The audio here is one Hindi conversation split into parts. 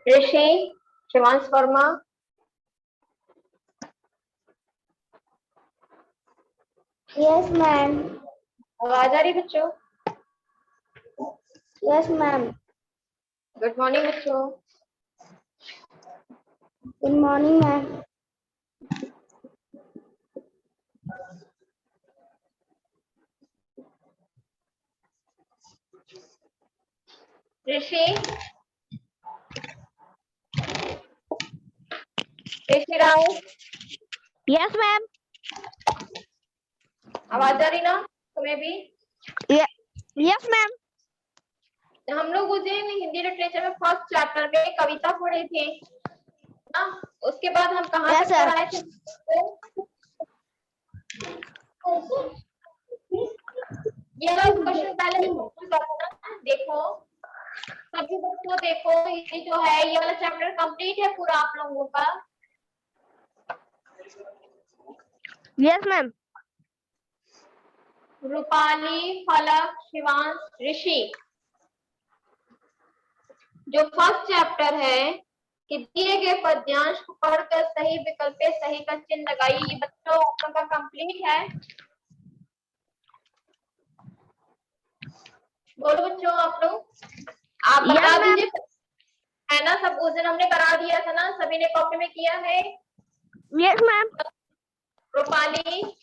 ऋषि, शिवांश वर्मा, यस मैम। आवाज आ रही बच्चों? Yes ma'am. गुड मॉर्निंग बच्चों। Good morning ma'am. Rishi, Rishi Rao, yes ma'am. आवाज आ रही ना तुम्हें भी? Yes ma'am. हम लोग उस दिन हिंदी लिटरेचर में फर्स्ट चैप्टर में कविता पढ़े थे ना, उसके बाद हम कहाँ Yes, तक sir. पढ़ाए थे? ये वाला क्वेश्चन पहले देखो सभी बच्चों, देखो ये जो है ये वाला चैप्टर कंप्लीट है पूरा आप लोगों का? Yes ma'am. रूपाली, फलक, शिवांश, ऋषि, जो फर्स्ट चैप्टर है कि दिए गए पद्यांश को पढ़कर सही विकल्प पे सही का चिन्ह लगाइए, ये बच्चों आप लोगों का कंप्लीट है। बोलो बच्चों आप लोग, आप बता दीजिए है ना? सब उस दिन हमने करा दिया था ना, सभी ने कॉपी में किया है? Yes ma'am. Rupali,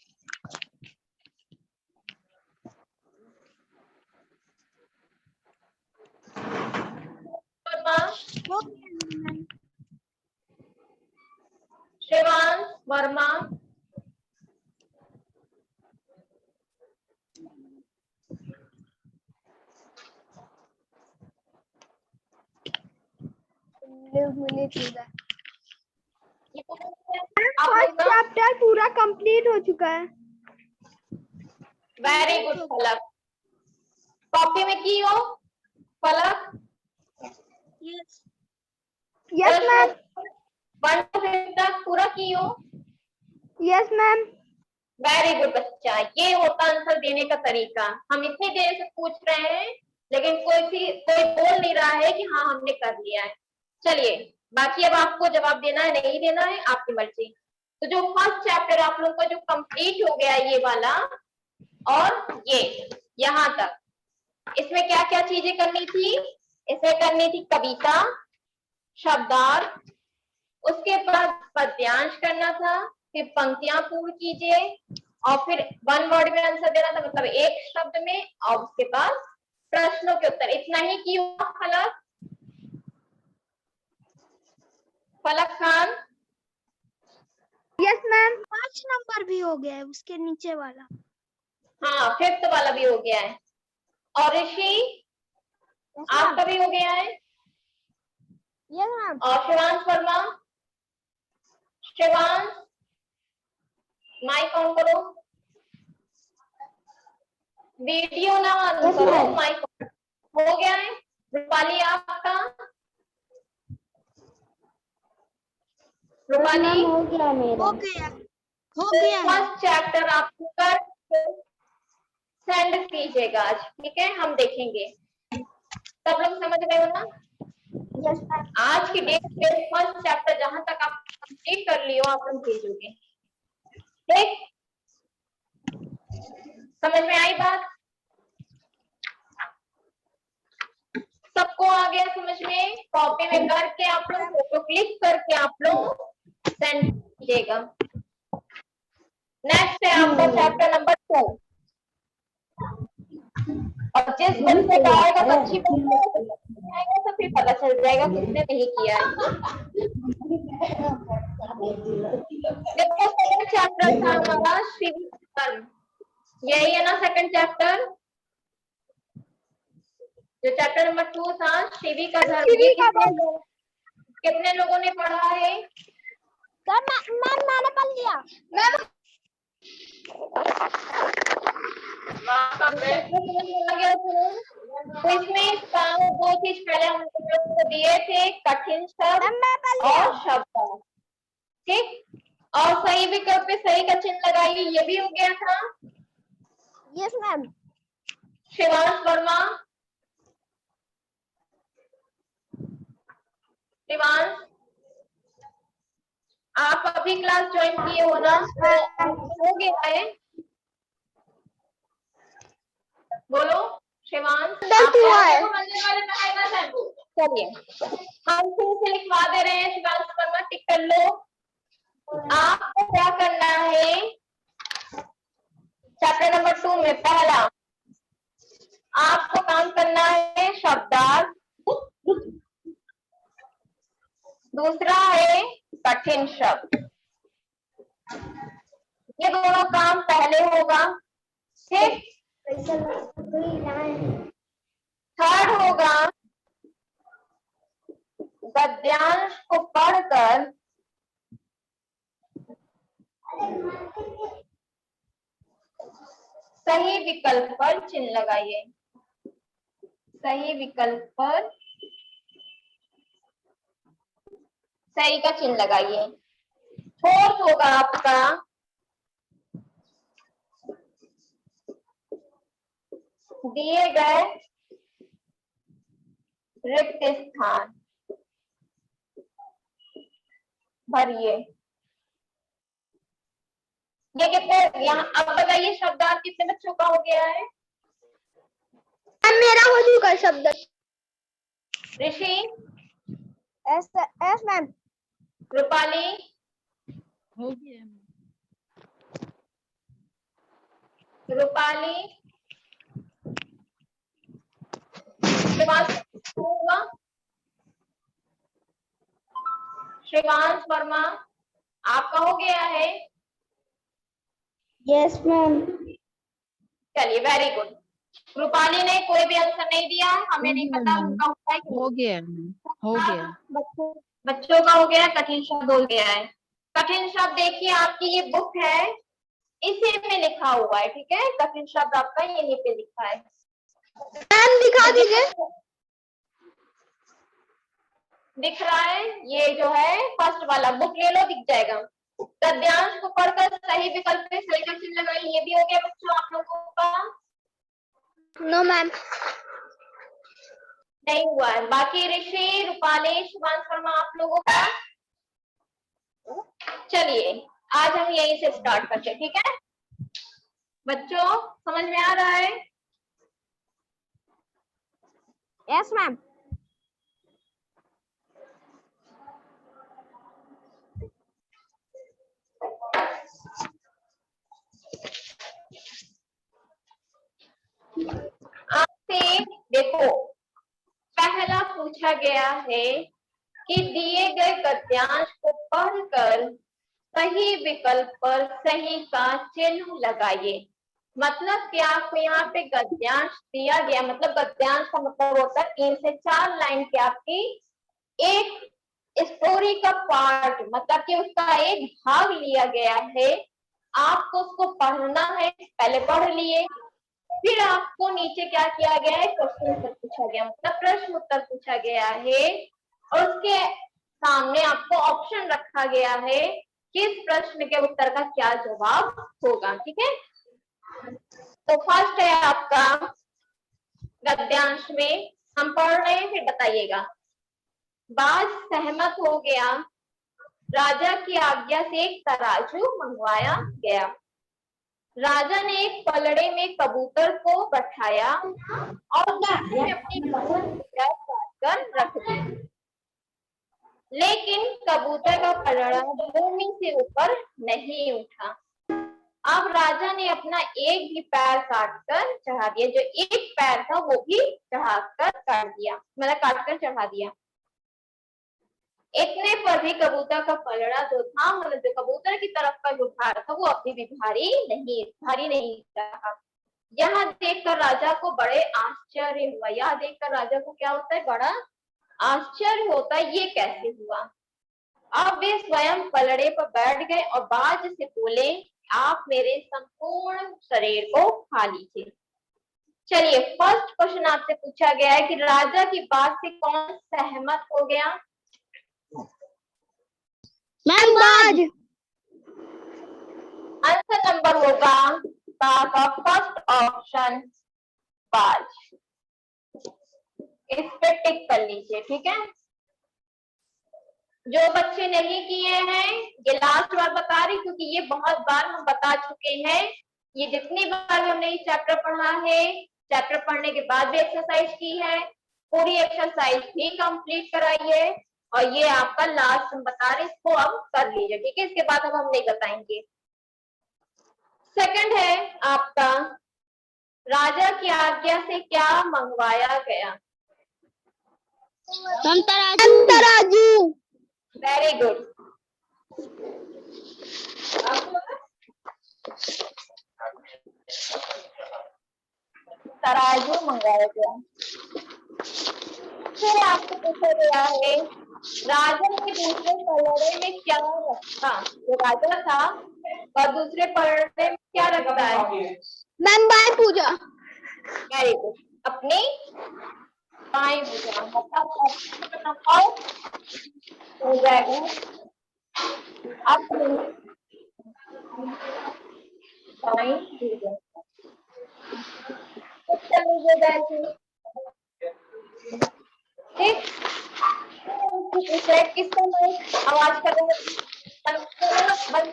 Shivansh Verma, first chapter पूरा कंप्लीट हो चुका है। वेरी गुड फलक, कॉपी में की हो फलक? यस। Yes ma'am. 1 to 5 तक पूरा की हो? Yes ma'am. वेरी गुड बच्चा, ये होता आंसर देने का तरीका। हम इतनी देर से पूछ रहे हैं लेकिन कोई बोल नहीं रहा है कि हाँ हमने कर लिया है। चलिए बाकी अब आपको जवाब देना है नहीं देना है आपकी मर्जी। तो जो फर्स्ट चैप्टर आप लोग का जो कंप्लीट हो गया ये वाला और ये यहाँ तक, इसमें क्या क्या चीजें करनी थी? इसमें करनी थी कविता, शब्दार्थ, उसके बाद पद्यांश करना था, फिर पंक्तियां पूर्ण कीजिए और फिर 1 वर्ड में आंसर देना था, मतलब एक शब्द में, और उसके बाद प्रश्नों के उत्तर। इतना ही की फलक? फलक खान? Yes ma'am. 5 नंबर भी हो गया है उसके नीचे वाला। हाँ 5th वाला भी हो गया है। और ऋषि आपका भी हो गया है? Yes ma'am. और शिवांश वर्मा? शिवांश माइक ऑन करो, वीडियो ना ऑन करो, माइक हो गया है। रूपाली आपका? रूपाली हो गया मेरा। हो गया फर्स्ट चैप्टर आपको कर सेंड कीजिएगा आज, ठीक है? हम देखेंगे। सब लोग समझ गए हो ना? Yes ma'am. आज की डेट में फर्स्ट चैप्टर जहां तक आप कंप्लीट कर लियो आप लोग भेजोगे, ठीक? समझ में आई बात? सबको आ गया समझ में? कॉपी में करके आप लोग फोटो क्लिक करके आप लोग सेंड कीजिएगा। नेक्स्ट है आपका चैप्टर नंबर 2, और जिस बच्चे का आएगा तो अच्छी बात है, तो फिर पता चल जाएगा किसने नहीं किया है। देखो सेकंड चैप्टर था हमारा शिव कर्म, यही है ना सेकंड चैप्टर? जो चैप्टर नंबर 2 था शिवी का धर्म, ये कितने लोगों ने पढ़ा है? मैंने पढ़ लिया। मैम तो इसमें काम 2 चीज पहले हम लोग को दिए थे, कठिन शब्द और शब्द, ठीक? और सही विकल्प पे सही का चिन्ह लगाइए, ये भी हो गया था। Yes ma'am. शिवांश वर्मा? शिवांश, आप अभी क्लास ज्वाइन किए हो ना, तो हो गया है? बोलो शिवांश, चलिए हम फिर से लिखवा दे रहे हैं। शिवांश वर्मा टिक कर लो। आपको क्या करना है चैप्टर नंबर 2 में? पहला आपको काम करना है शब्दार्थ, दूसरा है कठिन शब्द। ये दोनों काम पहले होगा, ठीक। थर्ड होगा गद्यांश को पढ़कर सही विकल्प पर चिन्ह लगाइए। सही विकल्प पर सही का चिन्ह लगाइए। फोर्थ होगा आपका दिए गए रिक्त स्थान भरिए। ये कितने यहाँ अब बताइए शब्दार्थ कितने बच्चों का हो गया है? मेरा हो चुका है शब्द। ऋषि, एस एस मैम। रूपाली, हो गया। रूपाली, होगा शिवांश वर्मा, आपका हो गया है? Yes ma'am. चलिए वेरी गुड। रूपाली ने कोई भी आंसर नहीं दिया, हमें नहीं पता उनका होता है कि हो गया, हो गया। बच्चों का हो गया। कठिन शब्द हो गया है। कठिन शब्द देखिए आपकी ये बुक है, इसी में लिखा हुआ है, ठीक है। कठिन शब्द आपका यहीं पे लिखा है। मैम दिखा दीजिए। दिख रहा है? ये जो है फर्स्ट वाला, बुक ले लो, दिख जाएगा। गद्यांश को पढ़कर सही विकल्प पे सही का चिन्ह लगाइए। ये भी हो गया बच्चों आप लोगों का? No ma'am. नहीं हुआ है। बाकी ऋषि, रूपाली, शिवांश वर्मा आप लोगों का। चलिए आज हम यहीं से स्टार्ट करते हैं, ठीक है बच्चों? समझ में आ रहा है? Yes ma'am. आपसे देखो पहला पूछा गया है कि दिए गए गद्यांश को पढ़कर सही विकल्प पर सही का चिन्ह लगाइए। मतलब कि आपको यहाँ पे गद्यांश दिया गया, मतलब गद्यांश का मतलब होता है 3 से 4 लाइन की आपकी एक स्टोरी का पार्ट, मतलब कि उसका एक भाग लिया गया है। आपको उसको पढ़ना है, पहले पढ़ लिए, फिर आपको नीचे क्या किया गया है, क्वेश्चन उत्तर पूछा गया, मतलब प्रश्न उत्तर पूछा गया है और उसके सामने आपको ऑप्शन रखा गया है किस प्रश्न के उत्तर का क्या जवाब होगा, ठीक है। तो फर्स्ट है आपका गद्यांश में, हम पढ़ रहे हैं फिर बताइएगा। बाज सहमत हो गया, राजा की आज्ञा से एक तराजू मंगवाया गया। राजा ने एक पलड़े में कबूतर को बैठाया और उसमें अपनी पसंद काट कर रख दिया, लेकिन कबूतर का पलड़ा भूमि से ऊपर नहीं उठा। अब राजा ने अपना एक भी पैर काट कर चढ़ा दिया, जो एक पैर था वो भी चढ़ाकर काट दिया, मतलब काट कर चढ़ा दिया। इतने पर भी कबूतर का पलड़ा जो था, मतलब जो कबूतर की तरफ का जो भार था वो अभी भी भारी नहीं रहा। यह देखकर राजा को बड़े आश्चर्य हुआ। यह देखकर राजा को क्या होता है, बड़ा आश्चर्य होता है, ये कैसे हुआ। अब वे स्वयं पलड़े पर बैठ गए और बाज से बोले, आप मेरे संपूर्ण शरीर को खा लीजिए। चलिए फर्स्ट क्वेश्चन आपसे पूछा गया है कि राजा की बात से कौन सहमत हो गया? मैम बाज। आंसर नंबर होगा आपका फर्स्ट ऑप्शन बाज। इस पे टिक कर लीजिए, ठीक है। जो बच्चे नहीं किए हैं ये लास्ट बार बता रही, क्योंकि ये बहुत बार हम बता चुके हैं। ये जितनी बार भी हमने ये चैप्टर पढ़ा है, चैप्टर पढ़ने के बाद भी एक्सरसाइज की है, पूरी एक्सरसाइज भी कंप्लीट कराई है, और ये आपका लास्ट हम बता रहे, इसको अब कर लीजिए, ठीक है। इसके बाद अब हम नहीं बताएंगे। सेकंड है आपका, राजा की आज्ञा से क्या मंगवाया गया? तराजू। Very good. तराजू मंगाया गया। फिर आपको पूछा गया है, राजा ने दूसरे पलड़े में क्या रखा? जो राजा था और दूसरे पलड़े में क्या रखता है? मैम बाय पूजा। Very good. अपनी बाई भुजा, मतलब हो जाएगा अपनी बाई भुजा। ठीक, किसका आवाज कर रहे हैं? बंद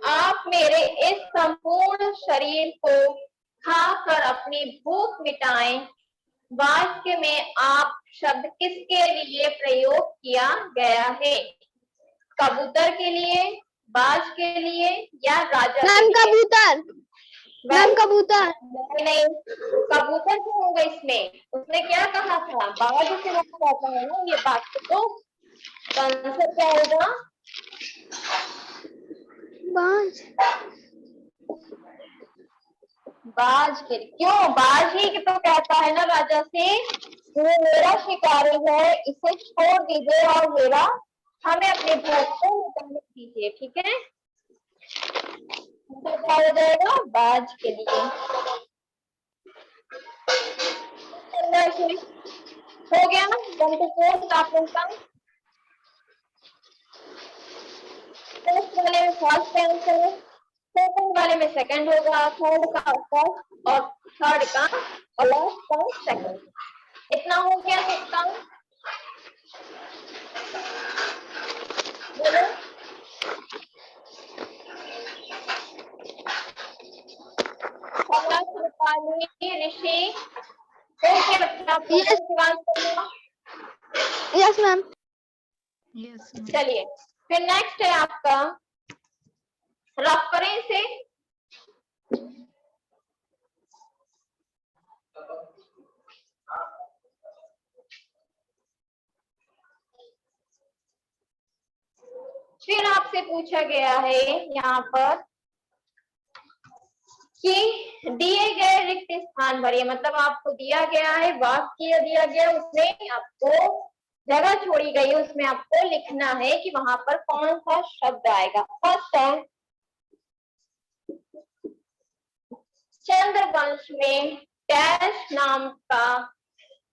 आप मेरे इस संपूर्ण शरीर को खाकर अपनी भूख मिटाएं। वाक्य में आप शब्द किसके लिए प्रयोग किया गया है? कबूतर के लिए, बाज के लिए, या राजा? मैम कबूतर। मैम कबूतर। नहीं, कबूतर क्यों होगा इसमें? उसने क्या कहा था? बाज से कहता है ना ये बात, तो आंसर क्या होगा? बाज। बाज के लिए। क्यों? बाज ही तो कहता है ना राजा से, वो मेरा शिकारी है, इसे छोड़ दीजिए और मेरा हमें अपने भूख को मिटाने दीजिए, ठीक है। तो क्या हो जाएगा? बाज के लिए। हो गया ना 1 to 4 आप लोग का। फर्स्ट वाले में फर्स्ट आंसर, सेकंड वाले में सेकंड होगा, थर्ड का फर्स्ट और थर्ड का और लास्ट का सेकंड। इतना हो गया सबका। बोलो ऋषि हो गया बच्चा? Yes ma'am. यस चलिए, फिर नेक्स्ट है आपका रेफरेंस से। फिर आपसे पूछा गया है यहाँ पर कि दिए गए रिक्त स्थान भरिए, मतलब आपको दिया गया है वाक्य दिया गया, उसमें आपको जगह छोड़ी गई है, उसमें आपको लिखना है कि वहां पर कौन सा शब्द आएगा। फर्स्ट है, चंद्रवंश में डैश नाम का,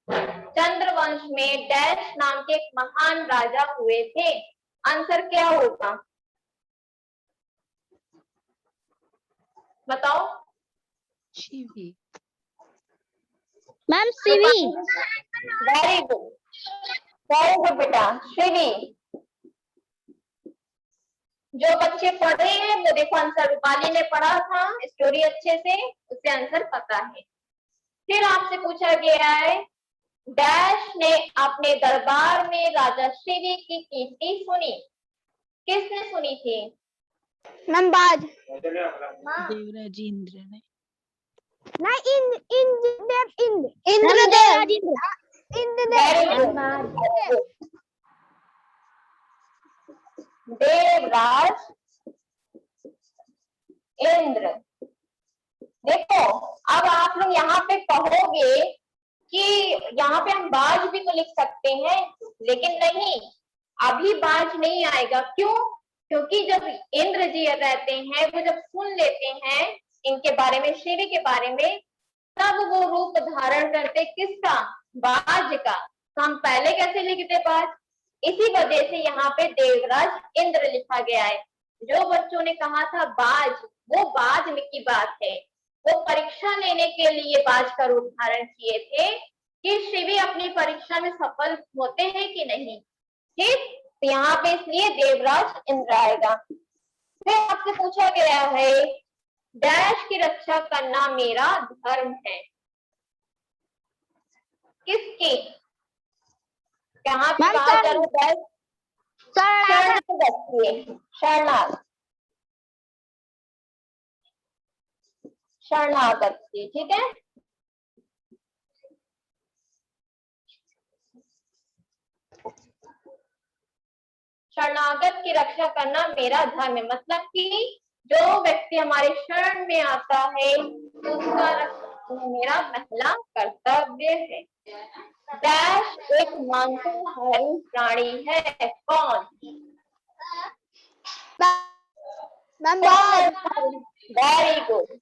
चंद्रवंश में डैश नाम के एक महान राजा हुए थे। आंसर क्या होगा? बताओ। Shivi. Ma'am CV. Very good, very good बेटा, शिवी। जो बच्चे पढ़ रहे हैं वो देखो, आंसर रूपाली ने पढ़ा था स्टोरी अच्छे से, उससे आंसर पता है। फिर आपसे पूछा गया है, डैश ने अपने दरबार में राजा शिवी की कीर्ति सुनी। किसने सुनी थी? मैम बाज। देवराज इंद्र ने। नहीं इंद्रदेव। देवराज इंद्र। देखो, अब आप लोग यहाँ पे कहोगे कि यहाँ पे हम बाज भी तो लिख सकते हैं, लेकिन नहीं, अभी बाज नहीं आएगा। क्यों? क्योंकि जब इंद्र जी रहते हैं, वो जब सुन लेते हैं इनके बारे में, शिवी के बारे में, तब वो रूप धारण करते किसका? बाज का। तो हम पहले कैसे लिखते बाज? इसी वजह से यहाँ पे देवराज इंद्र लिखा गया है। जो बच्चों ने कहा था बाज, वो बाज में की बात है, वो परीक्षा लेने के लिए बाज का रूप धारण किए थे कि शिवी अपनी परीक्षा में सफल होते हैं कि नहीं। ठीक, तो यहाँ पे इसलिए देवराज इंद्र आएगा। फिर आपसे पूछा गया है डैश की रक्षा करना मेरा धर्म है। किसकी, कहाँ पे कहा चलो डैश, शरणागत, शरणागत, शरणागत की, ठीक है। शरणागत की रक्षा करना मेरा धर्म है, मतलब कि जो व्यक्ति हमारे शरण में आता है उसका रक्षा करना मेरा पहला कर्तव्य है। डैश एक मांसाहारी प्राणी है, कौन? Very good.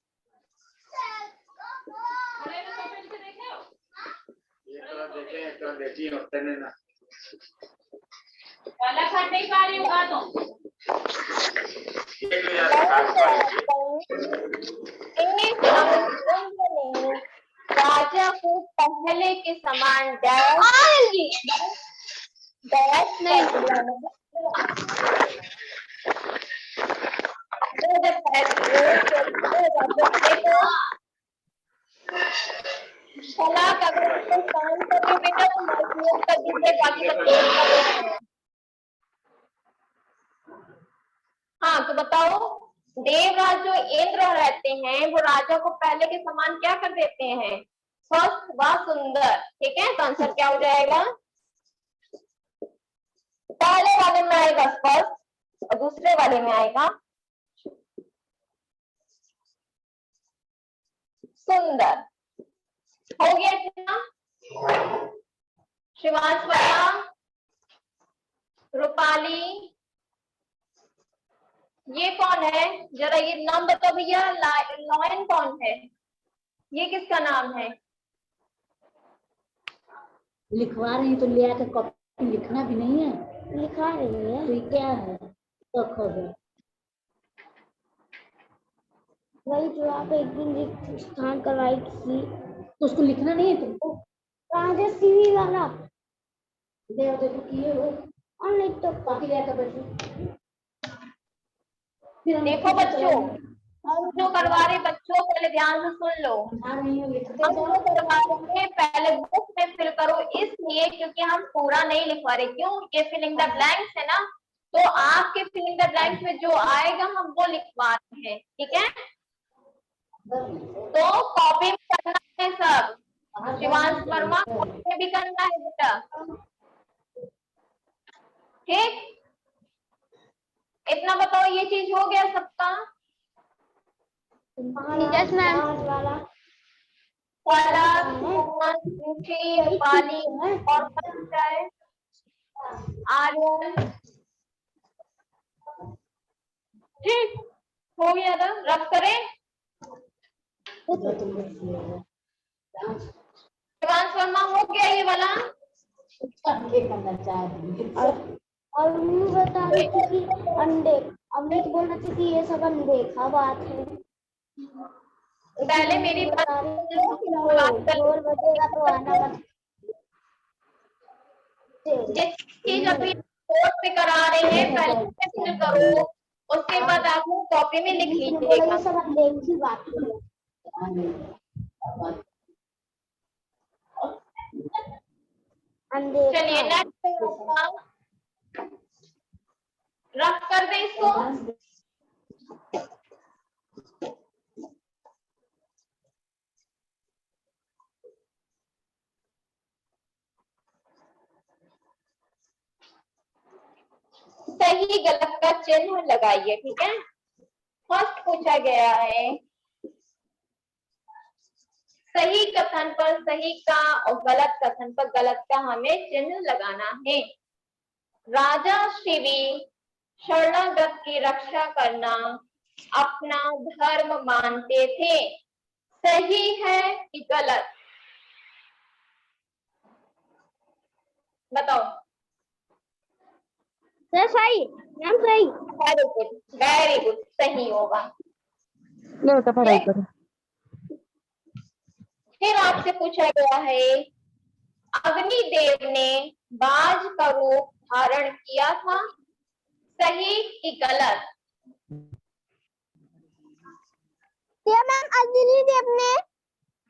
नहीं पा रही होगा तो राजा को पहले के समान डैश तलाक अगर कोई काम करे बेटा तो मजबूर कर दीजिए, बाकी बच्चे। हाँ तो बताओ, देवराज जो इंद्र रहते हैं वो राजा को पहले के समान क्या कर देते हैं? स्वस्थ व सुंदर, ठीक है। तो आंसर क्या हो जाएगा? पहले वाले में आएगा स्वस्थ और दूसरे वाले में आएगा सुंदर। हो गया इतना? शिवांश वर्मा, रूपाली, ये कौन है? जरा ये नाम बताओ भैया। लॉयन कौन है? ये किसका नाम है? लिखवा रही तो ले आकर कॉपी, लिखना भी नहीं है। लिखा रही है तो ये क्या है? तो खबर वही जो आप एक दिन स्थान करवाई थी, तो उसको लिखना नहीं है तुमको? राजा सीवी वाला दे तो किए हो और नहीं तो कॉपी ले आकर बैठो। देखो बच्चों, हम जो करवा रहे बच्चों पहले ध्यान से सुन लो। हम जो करवा रहे हैं पहले बुक में फिल करो, इसलिए क्योंकि हम पूरा नहीं लिखवा रहे। क्यों? ये फिलिंग द ब्लैंक्स है ना, तो आपके फिलिंग द ब्लैंक्स में जो आएगा हम वो लिखवा रहे हैं, ठीक है। तो कॉपी में करना है सब। शिवांश वर्मा कॉपी में भी करना है बेटा, ठीक। इतना बताओ, ये चीज हो गया सबका? Yes ma'am. पानी और आर्यन, ठीक हो गया ना? रब करें। शिवांश वर्मा हो गया ये वाला। और मैं बता रही थी कि अंडे, अमृत बोल रही थी कि ये सब अनदेखा बात है। पहले मेरी बात बोल बजेगा तो आना मत। जिस चीज अभी कोर्ट पे करा रहे हैं पहले फिल करो, उसके बाद आप लोग कॉपी में लिख लीजिएगा। ये सब अनदेखी बात है। चलिए नेक्स्ट रफ कर दे इसको। सही गलत का चिन्ह लगाइए, ठीक है। फर्स्ट पूछा गया है सही कथन पर सही का और गलत कथन पर गलत का हमें चिन्ह लगाना है। राजा शिवी शरणागत की रक्षा करना अपना धर्म मानते थे। सही है कि गलत? बताओ। सही मैम सही। वेरी गुड सही होगा। लो तो पढ़ाई करो। फिर आपसे पूछा गया है अग्निदेव ने बाज का रूप धारण किया था, सही कि गलत? मैम अग्निदेव ने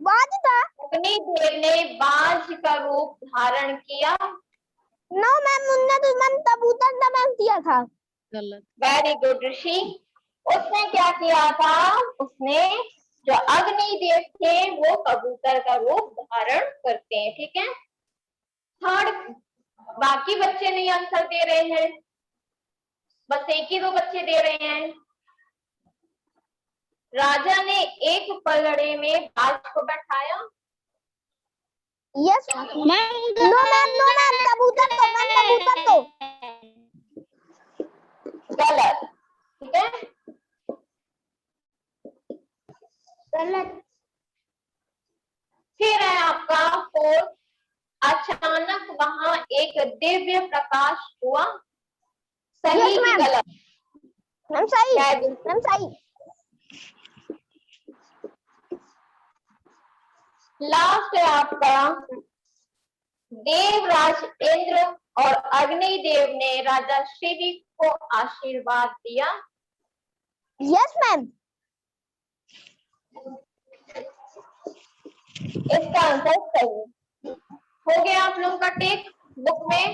बाज था। अग्निदेव ने बाज का रूप धारण किया। नो मैम उनने तो मैम कबूतर का मैम किया था। गलत। वेरी गुड ऋषि। उसने क्या किया था? उसने जो अग्निदेव थे वो कबूतर का रूप धारण करते हैं, ठीक है। थर्ड, बाकी बच्चे नहीं आंसर दे रहे हैं, बस एक ही दो बच्चे दे रहे हैं। राजा ने एक पलड़े में बाज को बैठाया। Yes ma'am. नो मैम कबूतर तो गलत, ठीक है। गलत। फिर है आपका फोर्थ, अचानक वहां एक दिव्य प्रकाश हुआ, सही Yes, कि ma'am. गलत? मैम सही। Very good. मैम सही। लास्ट है आपका देवराज इंद्र और अग्निदेव ने राजा शिव को आशीर्वाद दिया। Yes ma'am. इसका आंसर सही हो गया। आप लोगों का टिक बुक में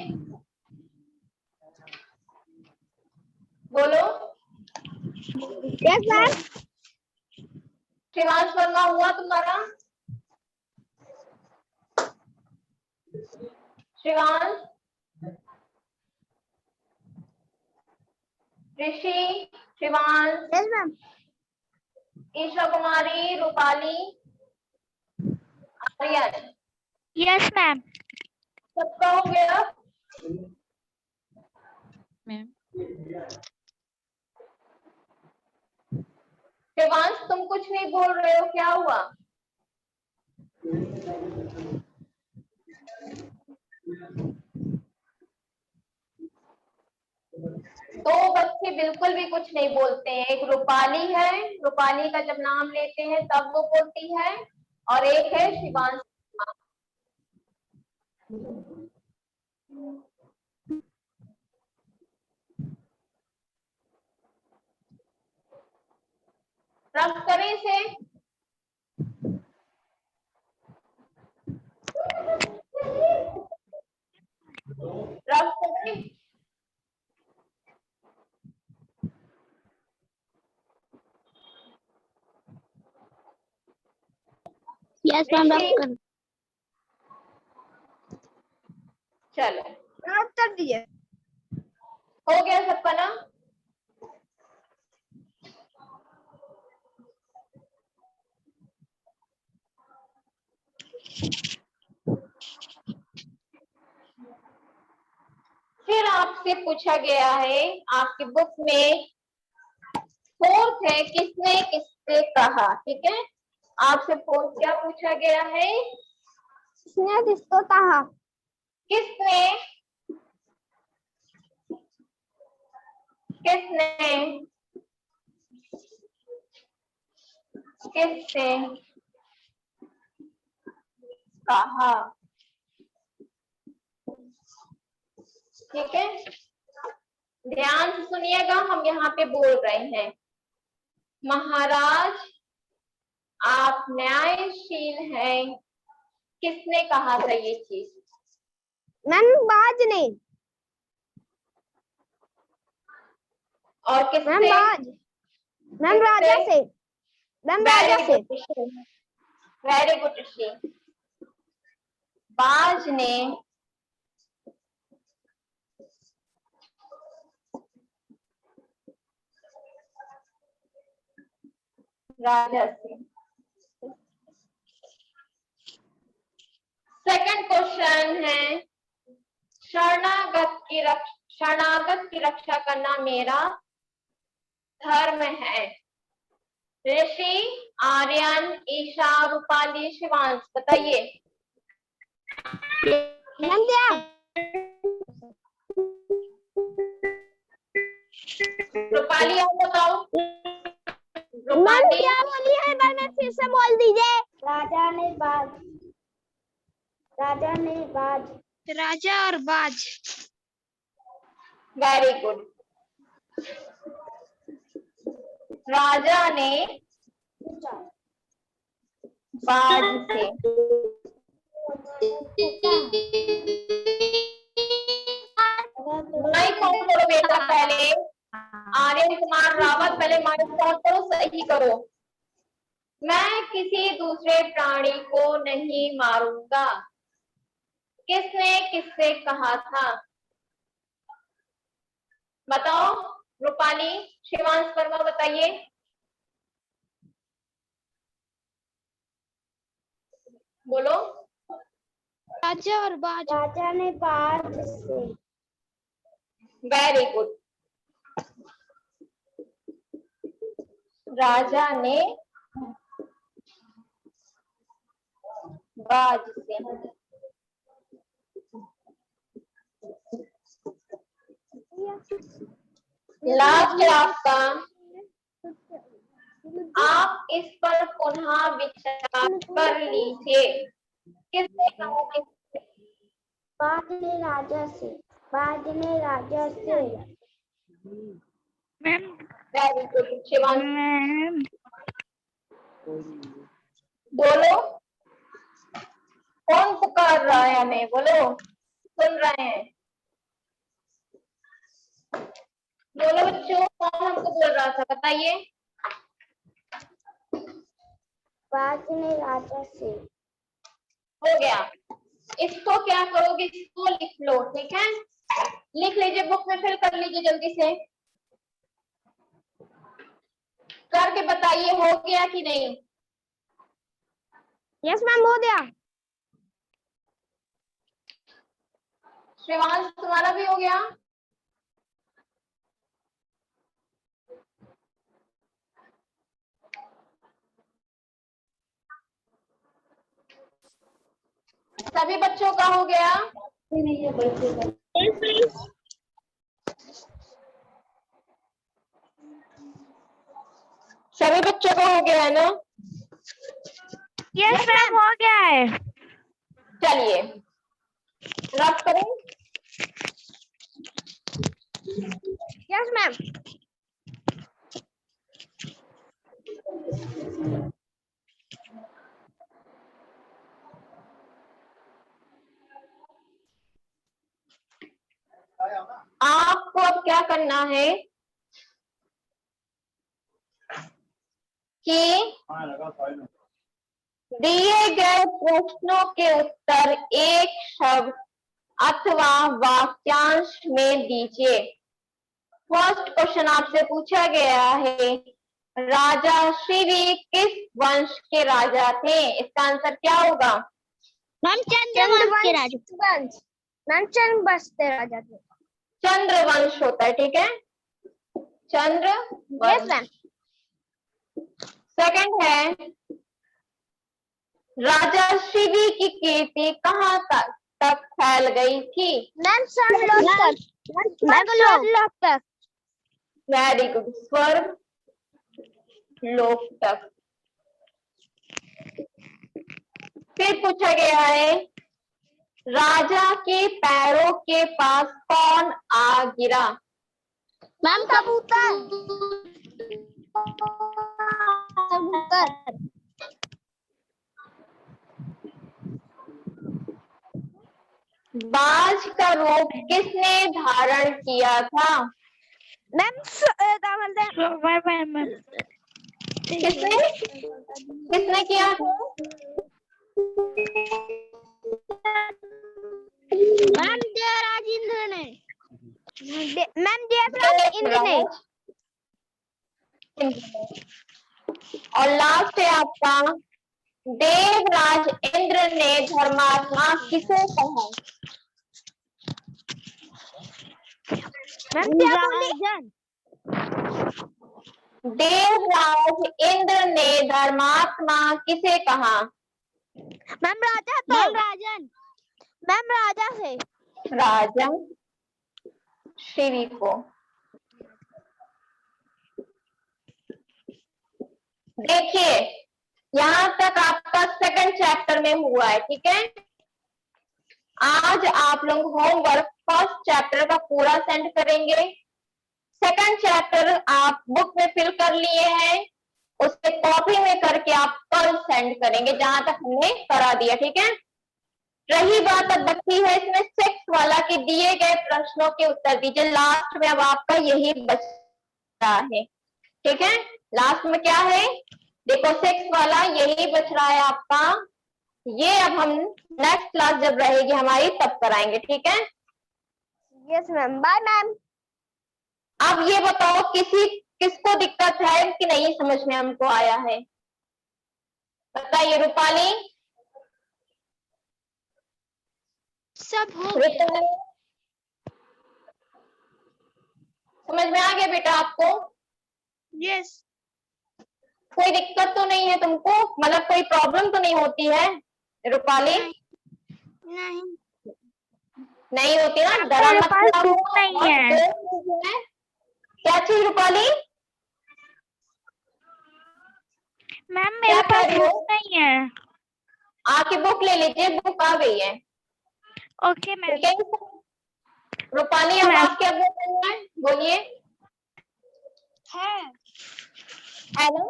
बोलो। Yes ma'am. शिवांश वर्मा हुआ तुम्हारा? शिवांश, ऋषि, शिवांश, यस मैम। ईशा कुमारी, रूपाली, आर्यन, यस मैम। सबका हो गया? मैम शिवांश तुम कुछ नहीं बोल रहे हो, क्या हुआ? दो बच्चे बिल्कुल भी कुछ नहीं बोलते हैं। एक रूपाली है, रूपाली का जब नाम लेते हैं तब वो बोलती है, और एक है शिवांश। रफ करें इसे। रफ करें। Yes ma'am. चलो रब कर दिए। हो गया सबका ना? फिर आपसे पूछा गया है आपकी बुक में फोर्थ है, किसने किससे कहा, ठीक है। आपसे फोर्थ क्या पूछा गया है? किसने किसको कहा? किसने किसने किसने कहा, ठीक है। ध्यान से सुनिएगा, हम यहाँ पे बोल रहे हैं महाराज आप न्यायशील हैं, किसने कहा था ये चीज? मैम बाज ने। और मैम किसने? बाज। मैम राजा से। मैम राजा से। वेरी गुड ऋषि। बाज ने राजा से। सेकंड क्वेश्चन है शरणागत की रक्षा करना मेरा धर्म है। ऋषि, आर्यन, ईशा, रूपाली, शिवांश बताइए। मैम क्या? रूपाली आप बताओ। मैम क्या बोली है, एक बार मैं फिर से बोल दीजिए। राजा ने बाज राजा और बाज। Very good. राजा ने बाज से माइक ऑन करो बेटा, पहले आर्यन कुमार रावत, पहले माइक ऑन करो, सही करो। मैं किसी दूसरे प्राणी को नहीं मारूंगा, किसने किससे कहा था? बताओ रूपाली, शिवांश वर्मा बताइए। बोलो। राजा और बाज। राजा ने बाज से। Very good. राजा ने बाज से। लास्ट है आपका। आप इस पर पुनः विचार कर लीजिए। किसने कहा? बाज ने राजा से। बाज ने राजा से। Ma'am very good Shivansh, ma'am बोलो। कौन पुकार रहा है हमें? बोलो, सुन रहे हैं? बोलो बच्चों, कौन हमको बोल रहा था, बताइए। बाज ने राजा से। हो गया। इसको क्या करोगे, इसको लिख लो, ठीक है? लिख लीजिए, बुक में फिल कर लीजिए जल्दी से। करके बताइए हो गया कि नहीं। यस मैम, हो गया। श्रीवांश तुम्हारा भी हो गया? सभी बच्चों का हो गया? सभी बच्चों का हो गया है ना? यस मैम, हो गया है। चलिए रब करें। Yes ma'am. आपको अब क्या करना है कि दिए गए प्रश्नों के उत्तर एक शब्द अथवा वाक्यांश में दीजिए। फर्स्ट क्वेश्चन आपसे पूछा गया है, राजा शिवी किस वंश के राजा थे? इसका आंसर क्या होगा? मैम चंद्रवंश के राजा। मैम चंद्रवंश के राजा थे। चंद्रवंश होता है, ठीक है, चंद्रवंश। Yes ma'am. सेकंड है, राजा शिवी की कीर्ति कहाँ तक फैल गई थी? मैम स्वर्गलोक तक। मैम स्वर्गलोक तक। वेरी गुड, स्वर्ग लोक तक। फिर पूछा गया है, राजा के पैरों के पास कौन आ गिरा? मैम कबूतर। कबूतर। बाज का रूप किसने धारण किया था? मैम किसने किसने किया था? मैम देवराज इंद्र ने। मैम देवराज इंद्र ने। और लास्ट है आपका, देवराज इंद्र ने धर्मात्मा किसे कहा? मैम क्या बोली? देवराज इंद्र ने धर्मात्मा किसे कहा? मैम राजा तो। मैम राजन। मैम राजा से। राजा शिवी को। देखिए यहाँ तक आपका सेकंड चैप्टर में हुआ है, ठीक है। आज आप लोग होमवर्क फर्स्ट चैप्टर का पूरा सेंड करेंगे। सेकंड चैप्टर आप बुक में फिल कर लिए हैं, उससे कॉपी में करके आप कल सेंड करेंगे जहां तक हमने करा दिया, ठीक है। रही बात अब बची है इसमें 6 वाला कि दिए गए प्रश्नों के उत्तर दीजिए। लास्ट में अब आपका यही बच रहा है, ठीक है। लास्ट में क्या है, देखो 6 वाला यही बच रहा है आपका। ये अब हम नेक्स्ट क्लास जब रहेगी हमारी तब कराएंगे, ठीक है। Yes ma'am, bye ma'am. अब ये बताओ किसको दिक्कत है कि नहीं समझ में हमको आया है, बताइए। रूपाली, सब हो गया। समझ में आ गया बेटा आपको? यस। कोई दिक्कत तो नहीं है तुमको, मतलब कोई प्रॉब्लम तो नहीं होती है रूपाली? नहीं। नहीं होती ना, डरा मत खाओ। नहीं है। क्या चीज रूपाली? मैम मेरे क्या पास कह रही हो? बुक नहीं है। आके बुक ले लीजिए, बुक आ गई है। Okay ma'am. ठीक है रूपाली, अब आप क्या बोल रही हैं, बोलिए। है ना,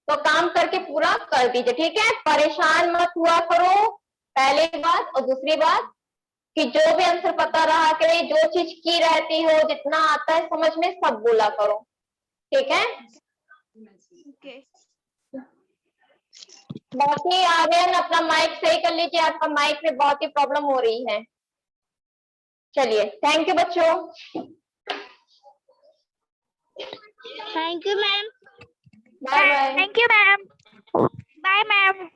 तो काम करके पूरा कर दीजिए, ठीक है। परेशान मत हुआ करो, पहली बात। और दूसरी बात कि जो भी आंसर पता रहा करे, जो चीज की रहती हो, जितना आता है समझ में सब बोला करो, ठीक है। बाकी आर्यन अपना माइक सही कर लीजिए, आपका माइक में बहुत ही प्रॉब्लम हो रही है। चलिए, थैंक यू बच्चों। Thank you ma'am. Bye bye. Thank you ma'am. Bye ma'am.